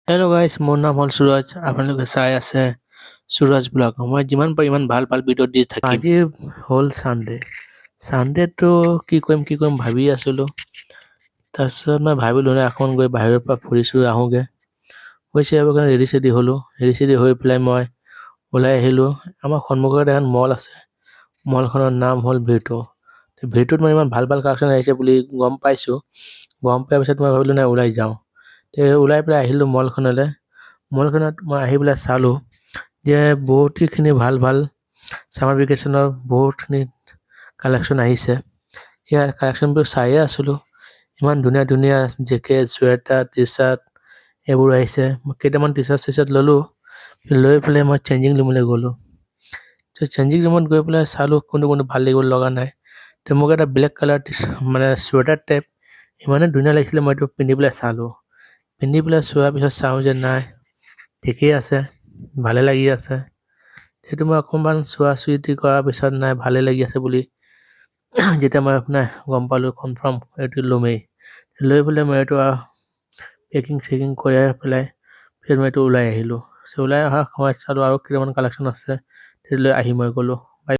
Hello' guys, মোৰ নাম হ'ল সুৰজ। আপোনালোকে চাই আছে সুৰজ ব্লগ। মই যিমান পাৰোঁ ইমান ভাল ভাল ভিডিঅ' দি থাকিম। আজি হ'ল ছানডে'। ছানডে'টো কি কৰিম ভাবি আছিলোঁ। তাৰপিছত মই ভাবিলোঁ এখন গৈ বাহিৰৰ পৰা ফুৰি চুৰি আহোঁগৈ। গৈছে সেইবোৰ কাৰণে ৰেডি চেডি হ'লোঁ। ৰেডি চেডি হৈ পেলাই মই ওলাই আহিলোঁ। আমাৰ সন্মুখতে এখন মল আছে। মলখনৰ নাম হ'ল ভি2। ভি2ত মই ইমান ভাল ভাল কালেকশ্যন আহিছে বুলি গম পাইছোঁ। গম পোৱাৰ পিছত মই ভাবিলোঁ ওলাই যাওঁ। ওলাই পেলাই আহিলোঁ মলখনলৈ। মলখনত মই আহি পেলাই চালোঁ যে বহুতখিনি ভাল ভাল ছামাৰ ভেকেশ্যনৰ বহুতখিনি কালেকশ্যন আহিছে। সেয়া কালেকশ্যনবোৰ চায়ে আছিলোঁ। ইমান ধুনীয়া ধুনীয়া জেকেট, চুৱেটাৰ, টি চাৰ্ট এইবোৰ আহিছে। মই কেইটামান টি চাৰ্ট ল'লোঁ। লৈ পেলাই মই চেঞ্জিং ৰুমলৈ গ'লোঁ। চেঞ্জিং ৰুমত গৈ পেলাই চালোঁ কোনটো ভাল লাগিব লগা নাই। মোক এটা ব্লেক কালাৰ মানে চুৱেটাৰ টাইপ ইমানে ধুনীয়া লাগিছিলে, মই এইটো পিন্ধি পেলাই চালোঁ। পিন্ধি পেলাই চোৱাৰ পিছত চাওঁ যে নাই, ঠিকেই আছে, ভালে লাগি আছে। সেইটো মই অকণমান চোৱা চুই কৰাৰ পিছত নাই, ভালে লাগি আছে বুলি যেতিয়া মই গম পালোঁ কনফাৰ্ম এইটো ল'মেই। লৈ পেলাই মই এইটো পেকিং চেকিং কৰি পেলাই মই এইটো ওলাই আহিলোঁ। ওলাই অহাৰ সময়ত চালোঁ আৰু কেইটামান কালেকশ্যন আছে, সেইটো লৈ আহি মই গ'লোঁ।